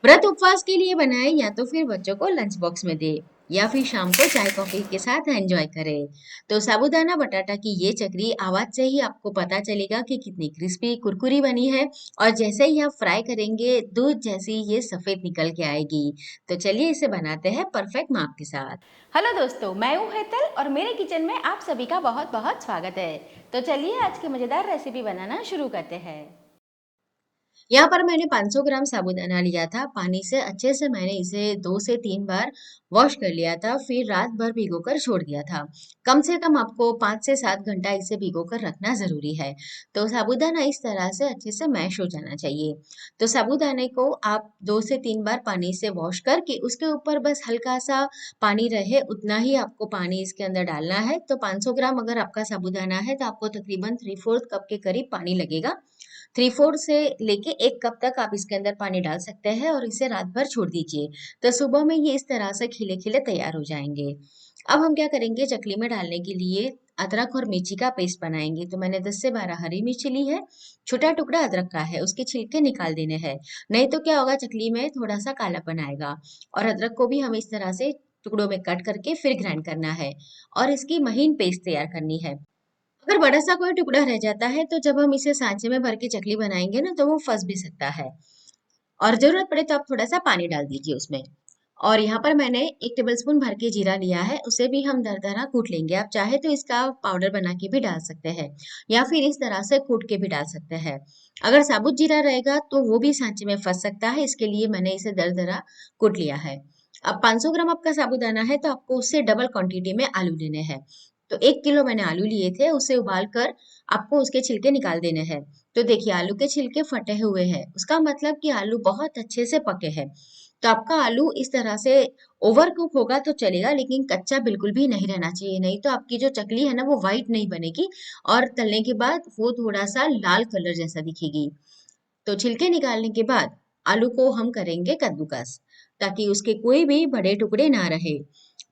व्रत उपवास के लिए बनाए या तो फिर बच्चों को लंच बॉक्स में दे या फिर शाम को चाय कॉफी के साथ एंजॉय करें। तो साबूदाना बटाटा की ये चकरी आवाज से ही आपको पता चलेगा कि कितनी क्रिस्पी कुरकुरी बनी है। और जैसे ही आप फ्राई करेंगे दूध जैसी ये सफेद निकल के आएगी। तो चलिए इसे बनाते हैं परफेक्ट माप के साथ। हेलो दोस्तों, मैं हूँ हेतल और मेरे किचन में आप सभी का बहुत बहुत स्वागत है। तो चलिए आज की मज़ेदार रेसिपी बनाना शुरू करते हैं। यहाँ पर मैंने 500 ग्राम साबूदाना लिया था। पानी से अच्छे से मैंने इसे 2 से 3 बार वॉश कर लिया था, फिर रात भर भिगोकर छोड़ दिया था। कम से कम आपको 5 से 7 घंटा इसे भिगोकर रखना जरूरी है। तो साबूदाना इस तरह से अच्छे से मैश हो जाना चाहिए। तो साबूदाने को आप 2 से 3 बार पानी से वॉश करके उसके ऊपर बस हल्का सा पानी रहे उतना ही आपको पानी इसके अंदर डालना है। तो 500 ग्राम अगर आपका साबूदाना है तो आपको तकरीबन 3/4 कप के करीब पानी लगेगा। 3/4 से लेके 1 कप तक आप इसके अंदर पानी डाल सकते हैं और इसे रात भर छोड़ दीजिए। तो सुबह में ये इस तरह से खिले खिले तैयार हो जाएंगे। अब हम क्या करेंगे, चकली में डालने के लिए अदरक और मिर्ची का पेस्ट बनाएंगे। तो मैंने 10 से 12 हरी मिर्ची ली है। छोटा टुकड़ा अदरक का है, उसके छिलके निकाल देने हैं। नहीं तो क्या होगा, चकली में थोड़ा सा कालापन आएगा। और अदरक को भी हम इस तरह से टुकड़ों में कट करके फिर ग्राइंड करना है और इसकी महीन पेस्ट तैयार करनी है। अगर बड़ा सा कोई टुकड़ा रह जाता है तो जब हम इसे सांचे में भर के चकली बनाएंगे ना तो वो फंस भी सकता है। और जरूरत पड़े तो आप थोड़ा सा पानी डाल दीजिए उसमें। और यहाँ पर मैंने 1 टेबलस्पून भर के जीरा लिया है, उसे भी हम दरदरा कूट लेंगे। आप चाहे तो इसका पाउडर बना के भी डाल सकते हैं या फिर इस तरह से कूट के भी डाल सकते हैं। अगर साबुत जीरा रहेगा तो वो भी सांचे में फंस सकता है, इसके लिए मैंने इसे दरदरा कूट लिया है। अब 500 ग्राम आपका साबूदाना है तो आपको उससे डबल क्वांटिटी में आलू लेने हैं। तो 1 किलो मैंने आलू लिए थे, उसे उबाल कर आपको उसके छिलके निकाल देने हैं। तो देखिए आलू के छिलके फटे हुए हैं, उसका मतलब कि आलू बहुत अच्छे से पके हैं। तो आपका आलू इस तरह से ओवर कुक होगा तो चलेगा, लेकिन कच्चा बिल्कुल भी नहीं रहना चाहिए, नहीं तो आपकी जो चकली है ना वो वाइट नहीं बनेगी और तलने के बाद वो थोड़ा सा लाल कलर जैसा दिखेगी। तो छिलके निकालने के बाद आलू को हम करेंगे कद्दूकस, ताकि उसके कोई भी बड़े टुकड़े ना रहे।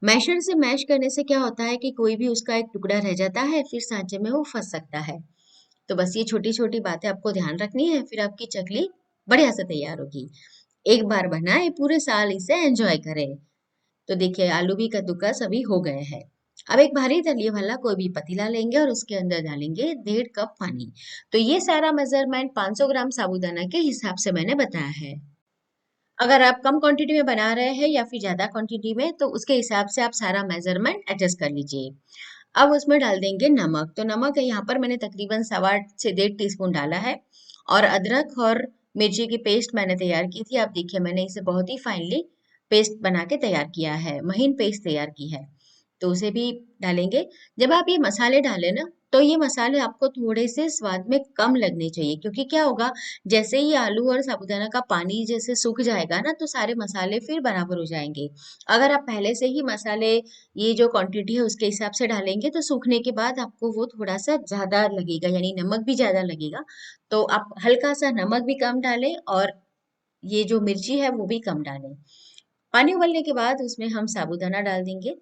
मैशर से मैश करने से क्या होता है कि कोई भी उसका एक टुकड़ा रह जाता है, फिर सांचे में वो फंस सकता है। तो बस ये छोटी छोटी बातें आपको ध्यान रखनी है, फिर आपकी चकली बढ़िया से तैयार होगी। एक बार बनाए पूरे साल इसे एंजॉय करें। तो देखिए आलू भी कद्दूकस अभी हो गए हैं। अब एक भारी तलिए वाला कोई भी पतीला लेंगे और उसके अंदर डालेंगे 1.5 कप पानी। तो ये सारा मेजरमेंट 500 ग्राम साबूदाना के हिसाब से मैंने बताया है। अगर आप कम क्वांटिटी में बना रहे हैं या फिर ज्यादा क्वांटिटी में तो उसके हिसाब से आप सारा मेजरमेंट एडजस्ट कर लीजिए। अब उसमें डाल देंगे नमक। तो नमक यहाँ पर मैंने तकरीबन 1.25 से 1.5 टीस्पून डाला है। और अदरक और मिर्ची की पेस्ट मैंने तैयार की थी। आप देखिए मैंने इसे बहुत ही फाइनली पेस्ट बना के तैयार किया है, महीन पेस्ट तैयार की है। तो उसे भी डालेंगे। जब आप ये मसाले डालें ना तो ये मसाले आपको थोड़े से स्वाद में कम लगने चाहिए, क्योंकि क्या होगा, जैसे ही आलू और साबूदाना का पानी जैसे सूख जाएगा ना तो सारे मसाले फिर बराबर हो जाएंगे। अगर आप पहले से ही मसाले ये जो क्वांटिटी है उसके हिसाब से डालेंगे तो सूखने के बाद आपको वो थोड़ा सा ज्यादा लगेगा, यानी नमक भी ज्यादा लगेगा। तो आप हल्का सा नमक भी कम डालें और ये जो मिर्ची है वो भी कम डालें। पानी उबलने के बाद उसमें हम साबूदाना डाल देंगे।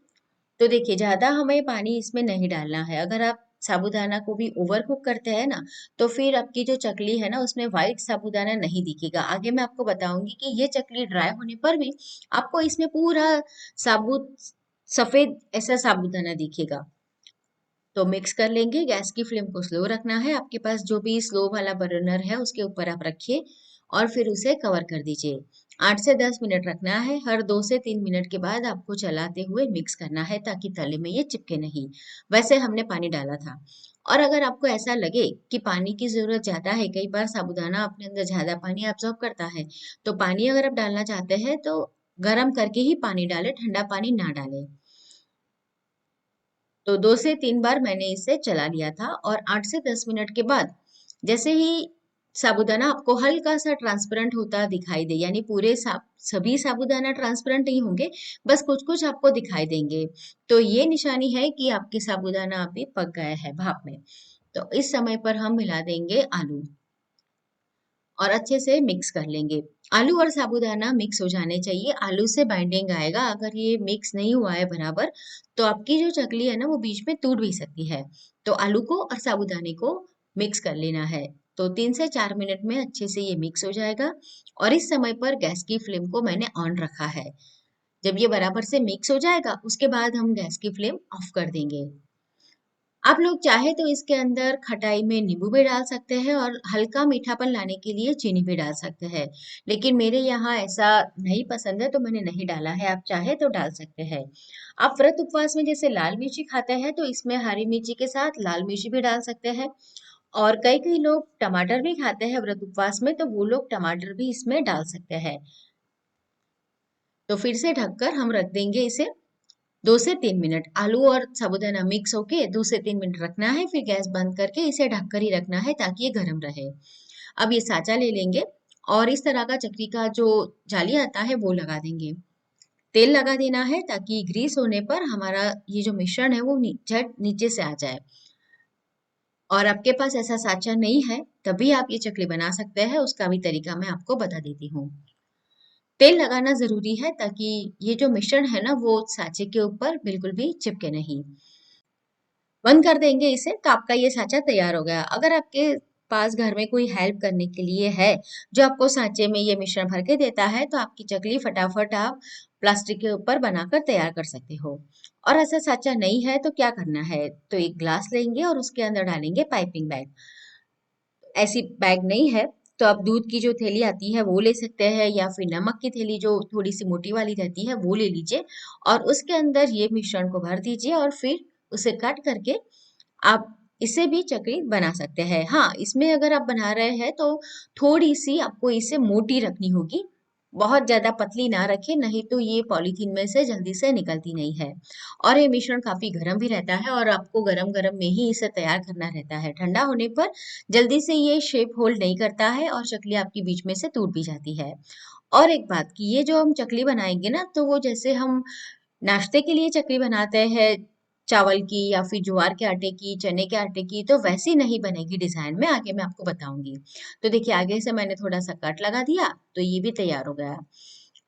तो देखिए ज्यादा हमें पानी इसमें नहीं डालना है। अगर आप साबूदाना को भी ओवर कुक करते हैं ना तो फिर आपकी जो चकली है ना उसमें व्हाइट साबूदाना नहीं दिखेगा। आगे मैं आपको बताऊंगी कि ये चकली ड्राई होने पर भी आपको इसमें पूरा साबुत सफेद ऐसा साबूदाना दिखेगा। तो मिक्स कर लेंगे। गैस की फ्लेम को स्लो रखना है। आपके पास जो भी स्लो वाला बर्नर है उसके ऊपर आप रखिए और फिर उसे कवर कर दीजिए। 8 से 10 मिनट रखना है। हर 2 से 3 मिनट के बाद आपको चलाते हुए मिक्स करना है ताकि तले में ये चिपके नहीं। वैसे हमने पानी डाला था। और अगर आपको ऐसा लगे कि पानी की जरूरत ज्यादा है, कई बार साबूदाना अपने अंदर ज्यादा पानी एब्जॉर्ब करता है, तो पानी अगर आप डालना चाहते हैं तो गर्म करके ही पानी डालें, ठंडा पानी ना डालें। तो 2 से 3 बार मैंने इसे चला लिया था और 8 से 10 मिनट के बाद जैसे ही साबूदाना आपको हल्का सा ट्रांसपेरेंट होता दिखाई दे, यानी पूरे सभी साबूदाना ट्रांसपेरेंट नहीं होंगे, बस कुछ कुछ आपको दिखाई देंगे, तो ये निशानी है कि आपके साबूदाना अभी पक गए हैं भाप में। तो इस समय पर हम मिला देंगे आलू और अच्छे से मिक्स कर लेंगे। आलू और साबूदाना मिक्स हो जाने चाहिए, आलू से बाइंडिंग आएगा। अगर ये मिक्स नहीं हुआ है बराबर तो आपकी जो चकली है ना वो बीच में टूट भी सकती है। तो आलू को और साबूदाने को मिक्स कर लेना है। तो 3 से 4 मिनट में अच्छे से ये मिक्स हो जाएगा और इस समय पर गैस की फ्लेम को मैंने ऑन रखा है। जब ये बराबर से मिक्स हो जाएगा, उसके बाद हम गैस की फ्लेम ऑफ कर देंगे। आप लोग चाहे तो इसके अंदर खटाई में नींबू भी डाल सकते हैं और हल्का मीठापन लाने के लिए चीनी भी डाल सकते हैं। लेकिन मेरे यहाँ ऐसा नहीं पसंद है तो मैंने नहीं डाला है। आप चाहे तो डाल सकते हैं। आप व्रत उपवास में जैसे लाल मिर्ची खाते हैं तो इसमें हरी मिर्ची के साथ लाल मिर्ची भी डाल सकते हैं। और कई कई लोग टमाटर भी खाते हैं व्रत उपवास में तो वो लोग टमाटर भी इसमें डाल सकते हैं। तो फिर से ढककर हम रख देंगे इसे 2 से 3 मिनट। आलू और साबूदाना मिक्स होके 2 से 3 मिनट रखना है, फिर गैस बंद करके इसे ढककर ही रखना है ताकि ये गर्म रहे। अब ये साँचा ले लेंगे और इस तरह का चक्री का जो जाली आता है वो लगा देंगे। तेल लगा देना है ताकि ग्रीस होने पर हमारा ये जो मिश्रण है वो झट नीचे से आ जाए। और आपके पास ऐसा साँचा नहीं है, तभी आप ये चकली बना सकते हैं, उसका भी तरीका मैं आपको बता देती हूँ। तेल लगाना ज़रूरी है ताकि ये जो मिश्रण है ना वो साँचे के ऊपर बिल्कुल भी चिपके नहीं। बंद कर देंगे इसे तो आपका ये साँचा तैयार हो गया। अगर आपके पास घर में कोई हेल्प करने के लिए है, जो आपको साँचे में ये मिश्रण भर के देता है, तो आपकी चकली फटाफट आप प्लास्टिक के ऊपर बनाकर तैयार कर सकते हो। और ऐसा साँचा नहीं है तो क्या करना है, तो एक ग्लास लेंगे और उसके अंदर डालेंगे पाइपिंग बैग। ऐसी बैग नहीं है तो आप दूध की जो थैली आती है वो ले सकते हैं या फिर नमक की थैली जो थोड़ी सी मोटी वाली रहती है वो ले लीजिए और उसके अंदर ये मिश्रण को भर दीजिए और फिर उसे कट करके आप इसे भी चकली बना सकते हैं। हाँ, इसमें अगर आप बना रहे हैं तो थोड़ी सी आपको इसे मोटी रखनी होगी, बहुत ज्यादा पतली ना रखें नहीं तो ये पॉलीथीन में से जल्दी से निकलती नहीं है। और ये मिश्रण काफी गर्म भी रहता है और आपको गरम गरम में ही इसे तैयार करना रहता है। ठंडा होने पर जल्दी से ये शेप होल्ड नहीं करता है और चकली आपकी बीच में से टूट भी जाती है। और एक बात कि ये जो हम चकली बनाएंगे ना तो वो जैसे हम नाश्ते के लिए चकली बनाते हैं चावल की या फिर ज्वार के आटे की, चने के आटे की, तो वैसी नहीं बनेगी डिजाइन में, आगे मैं आपको बताऊंगी। तो देखिए आगे से मैंने थोड़ा सा कट लगा दिया तो ये भी तैयार हो गया।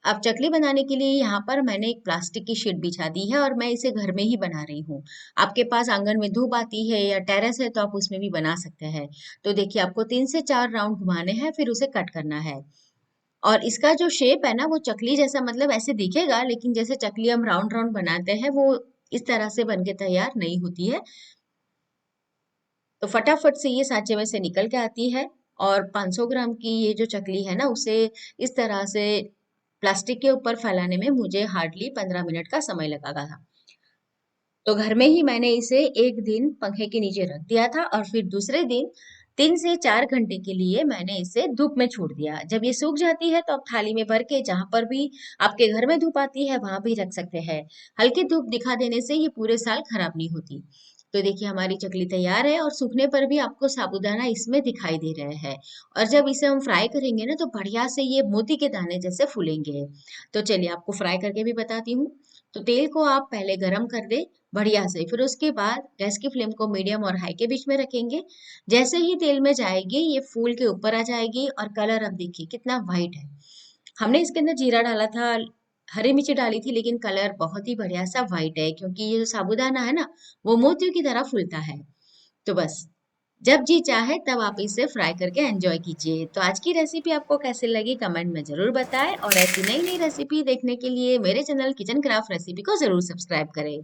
अब चकली बनाने के लिए यहाँ पर मैंने एक प्लास्टिक की शीट बिछा दी है और मैं इसे घर में ही बना रही हूँ। आपके पास आंगन में धूप आती है या टेरेस है तो आप उसमें भी बना सकते हैं। तो देखिए आपको 3 से 4 राउंड घुमाने हैं फिर उसे कट करना है। और इसका जो शेप है ना वो चकली जैसा मतलब ऐसे दिखेगा लेकिन जैसे चकली हम राउंड राउंड बनाते हैं वो इस तरह से बनके तैयार नहीं होती है। तो फटाफट से ये सांचे में से निकल के आती है और 500 ग्राम की ये जो चकली है ना उसे इस तरह से प्लास्टिक के ऊपर फैलाने में मुझे हार्डली 15 मिनट का समय लगा था। तो घर में ही मैंने इसे एक दिन पंखे के नीचे रख दिया था और फिर दूसरे दिन 3 से 4 घंटे के लिए मैंने इसे धूप में छोड़ दिया। जब ये सूख जाती है तो आप थाली में भर के जहां पर भी आपके घर में धूप आती है वहां भी रख सकते हैं। हल्की धूप दिखा देने से ये पूरे साल खराब नहीं होती। तो देखिए हमारी चकली तैयार है और सूखने पर भी आपको साबूदाना इसमें दिखाई दे रहे हैं। और जब इसे हम फ्राई करेंगे ना तो बढ़िया से ये मोती के दाने जैसे फूलेंगे। तो चलिए आपको फ्राई करके भी बताती हूँ। तो तेल को आप पहले गरम कर दे बढ़िया से, फिर उसके बाद गैस की फ्लेम को मीडियम और हाई के बीच में रखेंगे। जैसे ही तेल में जाएगी ये फूल के ऊपर आ जाएगी और कलर अब देखिए कितना वाइट है। हमने इसके अंदर जीरा डाला था, हरी मिर्ची डाली थी लेकिन कलर बहुत ही बढ़िया सा वाइट है क्योंकि ये जो साबूदाना है ना वो मोतियों की तरह फूलता है। तो बस जब जी चाहे तब आप इसे फ्राई करके एंजॉय कीजिए। तो आज की रेसिपी आपको कैसे लगी कमेंट में जरूर बताएं और ऐसी नई नई रेसिपी देखने के लिए मेरे चैनल किचन क्राफ्ट रेसिपी को जरूर सब्सक्राइब करें।